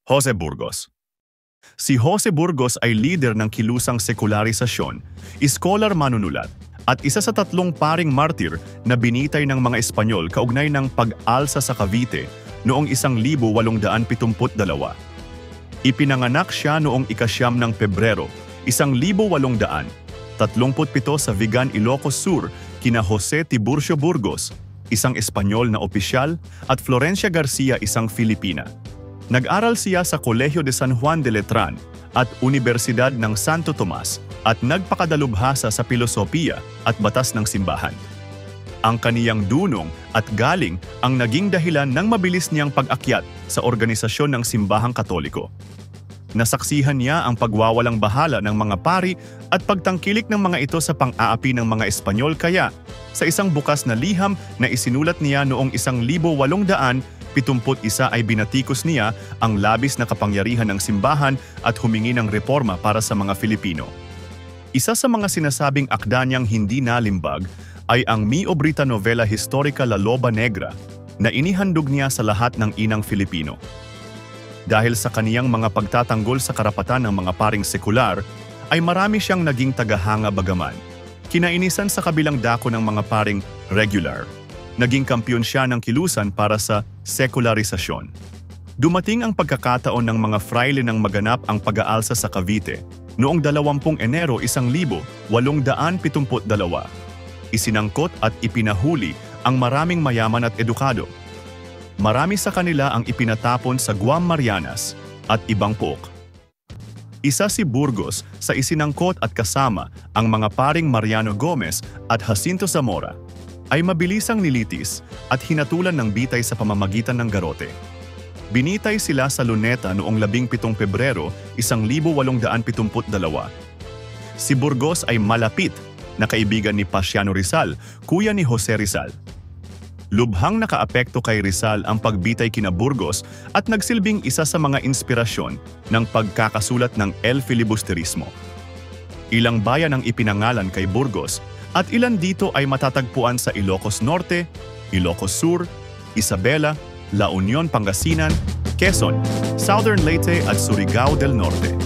Jose Burgos. Si Jose Burgos ay lider ng kilusang sekularisasyon, iskolar manunulat, at isa sa tatlong paring martir na binitay ng mga Espanyol kaugnay ng pag-alsa sa Cavite noong 1872. Ipinanganak siya noong ika-9 ng Pebrero, 1837 sa Vigan, Ilocos Sur, kina Jose Tiburcio Burgos, isang Espanyol na opisyal, at Florencia Garcia, isang Filipina. Nag-aral siya sa Colegio de San Juan de Letran at Universidad ng Santo Tomas at nagpakadalubhasa sa pilosopiya at batas ng simbahan. Ang kaniyang dunong at galing ang naging dahilan ng mabilis niyang pag-akyat sa organisasyon ng Simbahang Katoliko. Nasaksihan niya ang pagwawalang bahala ng mga pari at pagtangkilik ng mga ito sa pang-aapi ng mga Espanyol, kaya sa isang bukas na liham na isinulat niya noong 1871 ay binatikos niya ang labis na kapangyarihan ng simbahan at humingi ng reforma para sa mga Filipino. Isa sa mga sinasabing akda niyang hindi nalimbag ay ang Mi Obrita Novela Historica La Loba Negra na inihandog niya sa lahat ng inang Filipino. Dahil sa kaniyang mga pagtatanggol sa karapatan ng mga paring sekular, ay marami siyang naging tagahanga, bagaman kinainisan sa kabilang dako ng mga paring regular. Naging kampiyon siya ng kilusan para sa sekularisasyon. Dumating ang pagkakataon ng mga fraile nang maganap ang pag-aalsa sa Cavite noong 20 Enero 1872. Isinangkot at ipinahuli ang maraming mayaman at edukado. Marami sa kanila ang ipinatapon sa Guam, Marianas at ibang pook. Isa si Burgos sa isinangkot at kasama ang mga paring Mariano Gomez at Jacinto Zamora ay mabilisang nilitis at hinatulan ng bitay sa pamamagitan ng garote. Binitay sila sa Luneta noong 17 Pebrero 1872. Si Burgos ay malapit na kaibigan ni Pasiano Rizal, kuya ni Jose Rizal. Lubhang nakaapekto kay Rizal ang pagbitay kina Burgos at nagsilbing isa sa mga inspirasyon ng pagkakasulat ng El Filibusterismo. Ilang bayan ang ipinangalan kay Burgos at ilan dito ay matatagpuan sa Ilocos Norte, Ilocos Sur, Isabela, La Union, Pangasinan, Quezon, Southern Leyte at Surigao del Norte.